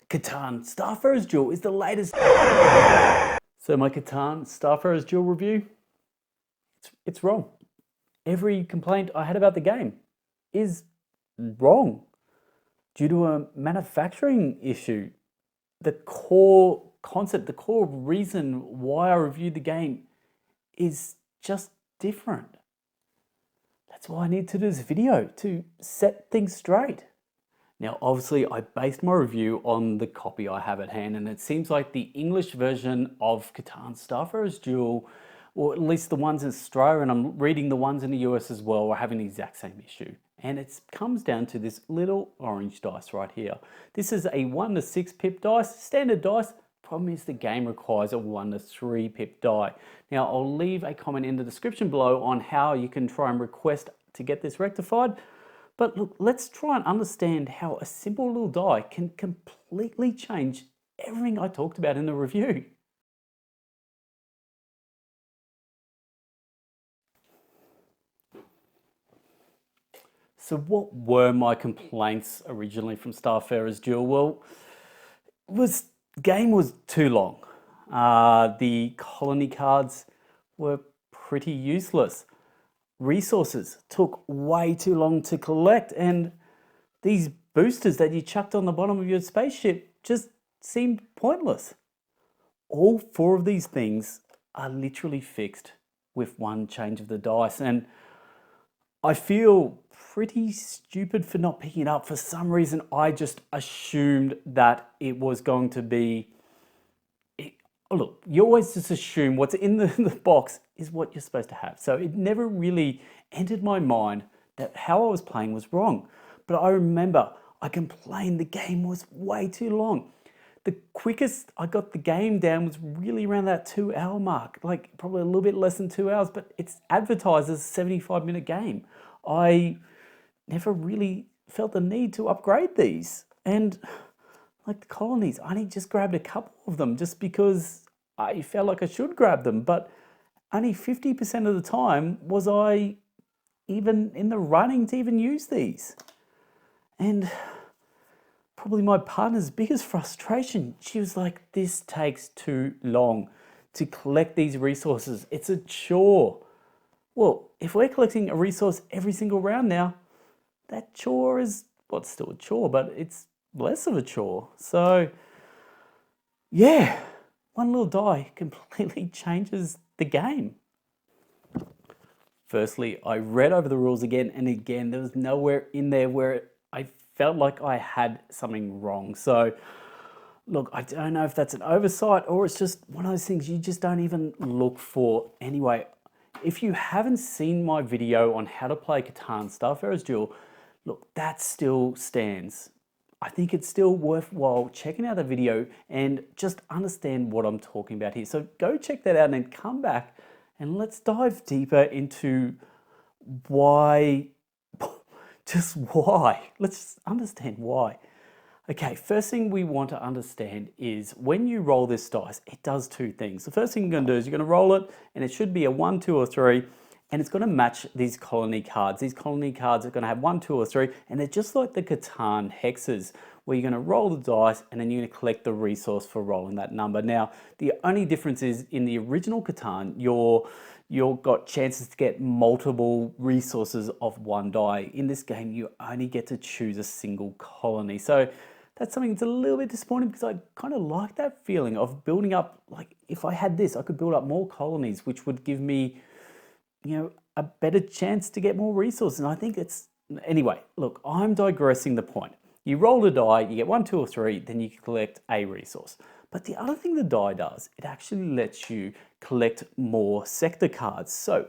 Catan Starfarers Duel is the latest. So my Catan Starfarers Duel review, it's wrong. Every complaint I had about the game is wrong due to a manufacturing issue. The core concept, the core reason why I reviewed the game is just different. That's why I need to do this video, to set things straight. Now, obviously, I based my review on the copy I have at hand, and it seems like the English version of Catan Starfarers Duel, or at least the ones in Australia, and I'm reading the ones in the US as well, are having the exact same issue. And it comes down to this little orange dice right here. This is a 1 to 6 pip dice, standard dice. Problem is the game requires a 1 to 3 pip die. Now, I'll leave a comment in the description below on how you can try and request to get this rectified. But look, let's try and understand how a simple little die can completely change everything I talked about in the review. So what were my complaints originally from Starfarers Duel? Well, the game was too long. The colony cards were pretty useless. Resources took way too long to collect, and these boosters that you chucked on the bottom of your spaceship just seemed pointless. All 4 of these things are literally fixed with one change of the dice, and I feel pretty stupid for not picking it up. For some reason, I just assumed that it was going to be... Look, you always just assume what's in the box is what you're supposed to have. So it never really entered my mind that how I was playing was wrong. But I remember I complained the game was way too long. The quickest I got the game down was really around that 2-hour mark, like probably a little bit less than 2 hours, but it's advertised as a 75-minute game. I never really felt the need to upgrade these. And like the colonies, I only just grabbed a couple of them just because I felt like I should grab them, but only 50% of the time was I even in the running to even use these. And probably my partner's biggest frustration, she was like, this takes too long to collect these resources. It's a chore. Well, if we're collecting a resource every single round now, that chore is, well, it's still a chore, but it's less of a chore. So yeah, one little die completely changes the game. Firstly, I read over the rules again and again. There was nowhere in there where I felt like I had something wrong. So look, I don't know if that's an oversight or it's just one of those things you just don't even look for. Anyway, if you haven't seen my video on how to play Catan Starfarers Duel, look, that still stands. I think it's still worthwhile checking out the video and just understand what I'm talking about here. So go check that out and then come back and let's dive deeper into why, just why. Let's understand why. Okay, first thing we want to understand is when you roll this dice, it does 2 things. The first thing you're going to do is you're going to roll it and it should be a 1, 2, or 3. And it's going to match these colony cards. These colony cards are going to have 1, 2, or 3, and they're just like the Catan hexes, where you're going to roll the dice and then you're going to collect the resource for rolling that number. Now, the only difference is in the original Catan, you've got chances to get multiple resources of 1 die. In this game, you only get to choose a single colony. So that's something that's a little bit disappointing because I kind of like that feeling of building up. Like if I had this, I could build up more colonies, which would give me, you know, a better chance to get more resources. And I think it's, anyway, look, I'm digressing the point. You roll a die, you get 1, 2, or 3, then you can collect a resource. But the other thing the die does, it actually lets you collect more sector cards. So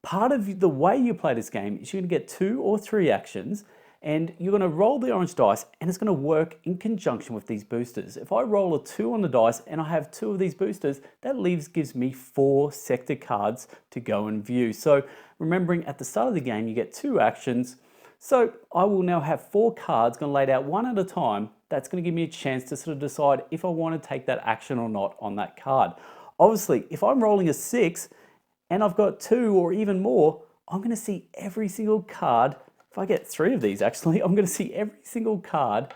part of the way you play this game is you're going to get 2 or 3 actions and you're going to roll the orange dice and it's going to work in conjunction with these boosters. If I roll a 2 on the dice and I have 2 of these boosters, that gives me 4 sector cards to go and view. So remembering at the start of the game, you get 2 actions. So I will now have 4 cards going to laid out one at a time. That's going to give me a chance to sort of decide if I want to take that action or not on that card. Obviously, if I'm rolling a 6 and I've got 2 or even more, I'm going to see every single card. If I get 3 of these, actually, I'm going to see every single card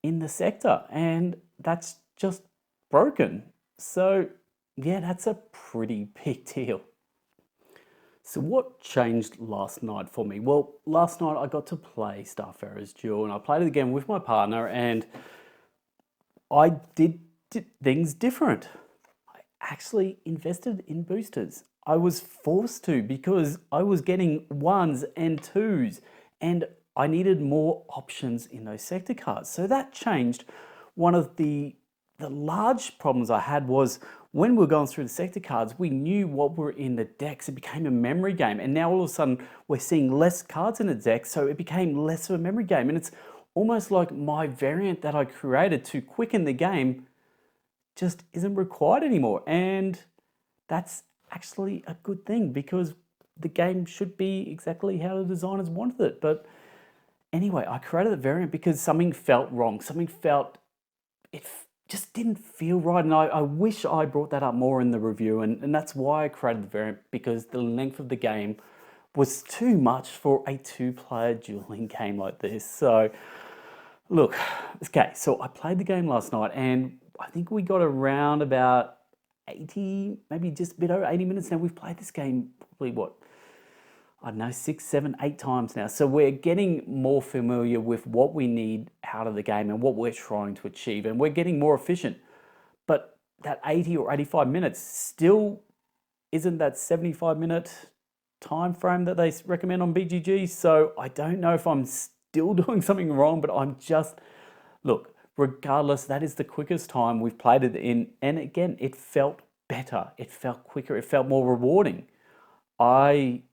in the sector, and that's just broken. So yeah, that's a pretty big deal. So what changed last night for me? Well, last night I got to play Starfarers Duel, and I played it again with my partner, and I did things different. I actually invested in boosters. I was forced to because I was getting ones and twos, and I needed more options in those sector cards. So that changed. One of the large problems I had was when we were going through the sector cards, we knew what were in the decks. It became a memory game. And now all of a sudden we're seeing less cards in the deck, so it became less of a memory game. And it's almost like my variant that I created to quicken the game just isn't required anymore. And that's actually a good thing because the game should be exactly how the designers wanted it. But anyway, I created the variant because something felt wrong. Something felt, just didn't feel right. And I wish I brought that up more in the review. And that's why I created the variant, because the length of the game was too much for a two-player dueling game like this. So look, okay, so I played the game last night and I think we got around about 80, maybe just a bit over 80 minutes now. We've played this game probably what, I don't know, 6, 7, 8 times now. So we're getting more familiar with what we need out of the game and what we're trying to achieve, and we're getting more efficient. But that 80 or 85 minutes still isn't that 75-minute time frame that they recommend on BGG. So I don't know if I'm still doing something wrong, but I'm just, look, regardless, that is the quickest time we've played it in. And again, it felt better. It felt quicker. It felt more rewarding. I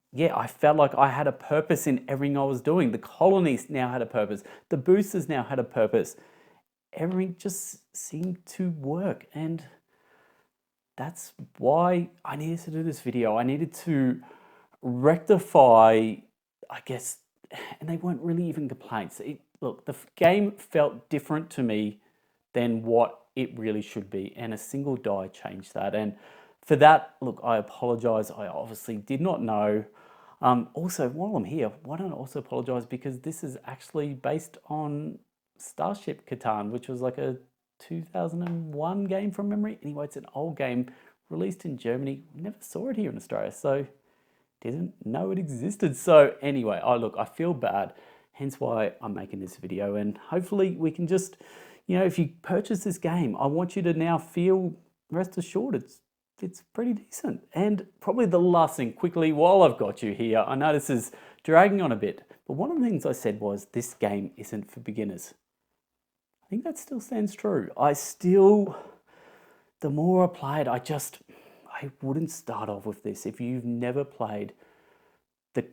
felt like I had a purpose in everything I was doing. The colonies now had a purpose. The boosters now had a purpose. Everything just seemed to work. And that's why I needed to do this video. I needed to rectify, I guess, and they weren't really even complaints. Look, the game felt different to me than what it really should be. And a single die changed that. And for that, look, I apologize. I obviously did not know. Also, while I'm here, why don't I also apologize, because this is actually based on Starship Catan, which was like a 2001 game from memory. Anyway, it's an old game released in Germany. We never saw it here in Australia, so didn't know it existed. So anyway, look, I feel bad, hence why I'm making this video. And hopefully we can just, if you purchase this game, I want you to now feel, rest assured, it's pretty decent. And probably the last thing, quickly, while I've got you here, I know this is dragging on a bit, but one of the things I said was this game isn't for beginners. I think that still stands true. The more I played, I wouldn't start off with this. If you've never played the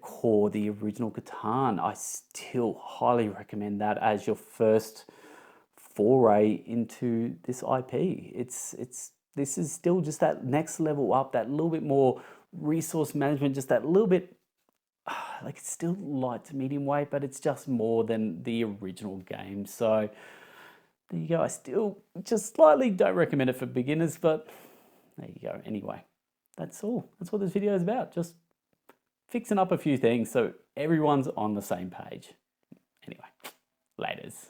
original Catan, I still highly recommend that as your first foray into this IP. This is still just that next level up, that little bit more resource management, just that little bit, like it's still light to medium weight, but it's just more than the original game. So there you go. I still just slightly don't recommend it for beginners, but there you go. Anyway, that's all. That's what this video is about. Just fixing up a few things so everyone's on the same page. Anyway, laters.